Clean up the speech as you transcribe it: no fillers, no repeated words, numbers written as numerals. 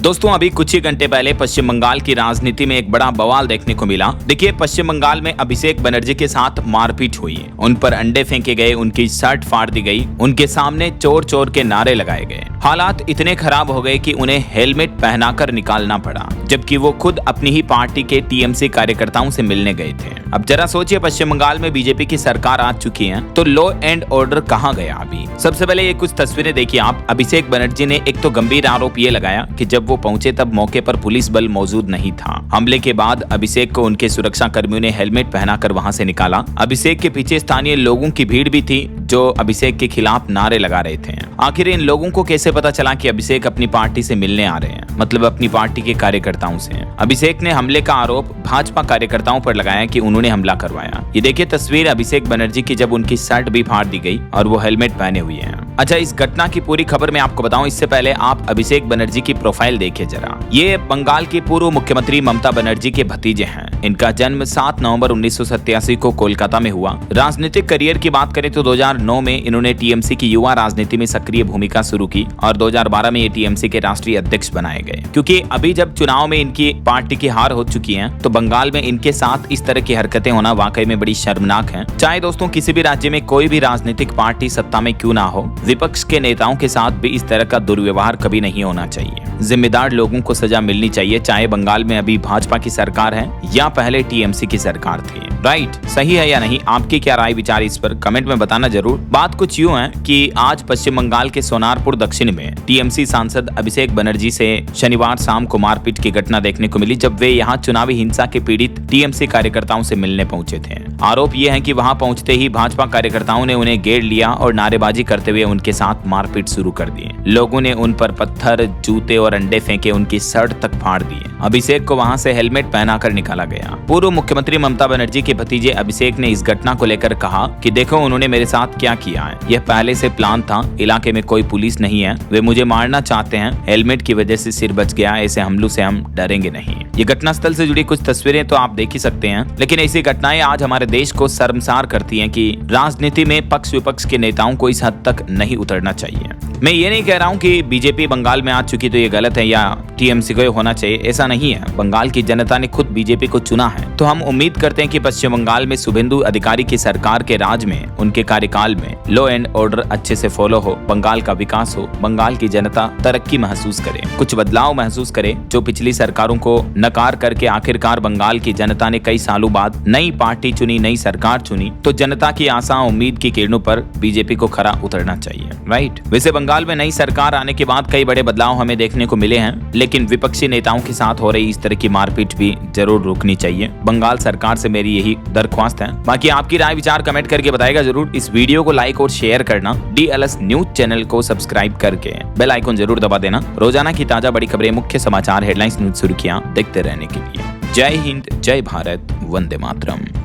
दोस्तों अभी कुछ ही घंटे पहले पश्चिम बंगाल की राजनीति में एक बड़ा बवाल देखने को मिला। देखिए पश्चिम बंगाल में अभिषेक बनर्जी के साथ मारपीट हुई है, उन पर अंडे फेंके गए, उनकी शर्ट फाड़ दी गई, उनके सामने चोर चोर के नारे लगाए गए। हालात इतने खराब हो गए कि उन्हें हेलमेट पहनाकर निकालना पड़ा, जबकि वो खुद अपनी ही पार्टी के टीएमसी कार्यकर्ताओं से मिलने गए थे। अब जरा सोचिए, पश्चिम बंगाल में बीजेपी की सरकार आ चुकी है तो लॉ एंड ऑर्डर कहाँ गया अभी। सबसे पहले ये कुछ तस्वीरें देखिए आप। अभिषेक बनर्जी ने एक तो गंभीर आरोप ये लगाया कि जब वो पहुंचे तब मौके पर पुलिस बल मौजूद नहीं था। हमले के बाद अभिषेक को उनके सुरक्षा कर्मियों ने हेलमेट पहनाकर वहां से निकाला। अभिषेक के पीछे स्थानीय लोगों की भीड़ भी थी जो अभिषेक के खिलाफ नारे लगा रहे थे। आखिर इन लोगों को कैसे पता चला कि अभिषेक अपनी पार्टी से मिलने आ रहे हैं, मतलब अपनी पार्टी के कार्यकर्ताओं से। अभिषेक ने हमले का आरोप भाजपा कार्यकर्ताओं पर लगाया कि उन्होंने हमला करवाया। ये देखिए तस्वीर अभिषेक बनर्जी की जब उनकी शर्ट भी फाड़ दी गई और वो हेलमेट पहने हुए हैं। अच्छा, इस घटना की पूरी खबर मैं आपको बताऊं इससे पहले आप अभिषेक बनर्जी की प्रोफाइल देखिए जरा। ये बंगाल की पूर्व मुख्यमंत्री ममता बनर्जी के भतीजे हैं। इनका जन्म 7 नवंबर 1987 को कोलकाता में हुआ। राजनीतिक करियर की बात करें तो 2009 में इन्होंने टीएमसी की युवा राजनीति में सक्रिय भूमिका शुरू की और 2012 में ये टीएमसी के राष्ट्रीय अध्यक्ष बनाए गए। क्योंकि अभी जब चुनाव में इनकी पार्टी की हार हो चुकी है तो बंगाल में इनके साथ इस तरह की हरकतें होना वाकई में बड़ी शर्मनाक है। चाहे दोस्तों किसी भी राज्य में कोई भी राजनीतिक पार्टी सत्ता में क्यों ना हो, विपक्ष के नेताओं के साथ भी इस तरह का दुर्व्यवहार कभी नहीं होना चाहिए। जिम्मेदार लोगों को सजा मिलनी चाहिए, चाहे बंगाल में अभी भाजपा की सरकार है या पहले टीएमसी की सरकार थी। राइट, सही है या नहीं? आपकी क्या राय विचार इस पर कमेंट में बताना जरूर। बात कुछ यूं है कि आज पश्चिम बंगाल के सोनारपुर दक्षिण में टीएमसी सांसद अभिषेक बनर्जी से शनिवार शाम को मारपीट की घटना देखने को मिली, जब वे यहां चुनावी हिंसा के पीड़ित टीएमसी कार्यकर्ताओं से मिलने पहुंचे थे। आरोप यह है कि वहां पहुंचते ही भाजपा कार्यकर्ताओं ने उन्हें घेर लिया और नारेबाजी करते हुए उनके साथ मारपीट शुरू कर दी। लोगों ने उन पर पत्थर, जूते और अंडे फेंके, उनकी शर्ट तक फाड़ दिए। अभिषेक को वहां से हेलमेट पहनाकर निकाला गया। पूर्व मुख्यमंत्री ममता बनर्जी के भतीजे अभिषेक ने इस घटना को लेकर कहा कि देखो उन्होंने मेरे साथ क्या किया है, यह पहले से प्लान था। इलाके में कोई पुलिस नहीं है, वे मुझे मारना चाहते हैं, हेलमेट की वजह से सिर बच गया, ऐसे हमलों से हम डरेंगे नहीं। ये घटनास्थल से जुड़ी कुछ तस्वीरें तो आप देख ही सकते हैं, लेकिन ऐसी घटनाएं आज हमारे देश को शर्मसार करती हैं कि राजनीति में पक्ष विपक्ष के नेताओं को इस हद तक नहीं उतरना चाहिए। मैं ये नहीं कह रहा हूँ कि बीजेपी बंगाल में आ चुकी तो ये गलत है या टीएमसी को होना चाहिए, ऐसा नहीं है। बंगाल की जनता ने खुद बीजेपी को चुना है, तो हम उम्मीद करते हैं कि पश्चिम बंगाल में शुभेंदु अधिकारी की सरकार के राज में, उनके कार्यकाल में लॉ एंड ऑर्डर अच्छे से फॉलो हो, बंगाल का विकास हो, बंगाल की जनता तरक्की महसूस करे, कुछ बदलाव महसूस करे। जो पिछली सरकारों को नकार करके आखिरकार बंगाल की जनता ने कई सालों बाद नई पार्टी चुनी, नई सरकार चुनी, तो जनता की आशा उम्मीद की किरणों पर बीजेपी को खरा उतरना चाहिए। राइट, वैसे बंगाल में नई सरकार आने के बाद कई बड़े बदलाव हमें देखने को मिले हैं, लेकिन विपक्षी नेताओं के साथ हो रही इस तरह की मारपीट भी जरूर रोकनी चाहिए। बंगाल सरकार से मेरी यही दरख्वास्त है। बाकी आपकी राय विचार कमेंट करके बताएगा जरूर। इस वीडियो को लाइक और शेयर करना, DLS न्यूज चैनल को सब्सक्राइब करके बेल आइकन जरूर दबा देना। रोजाना की ताजा बड़ी खबरें, मुख्य समाचार, हेडलाइंस, न्यूज सुर्खियां देखते रहने के लिए। जय हिंद, जय भारत, वंदे मातरम।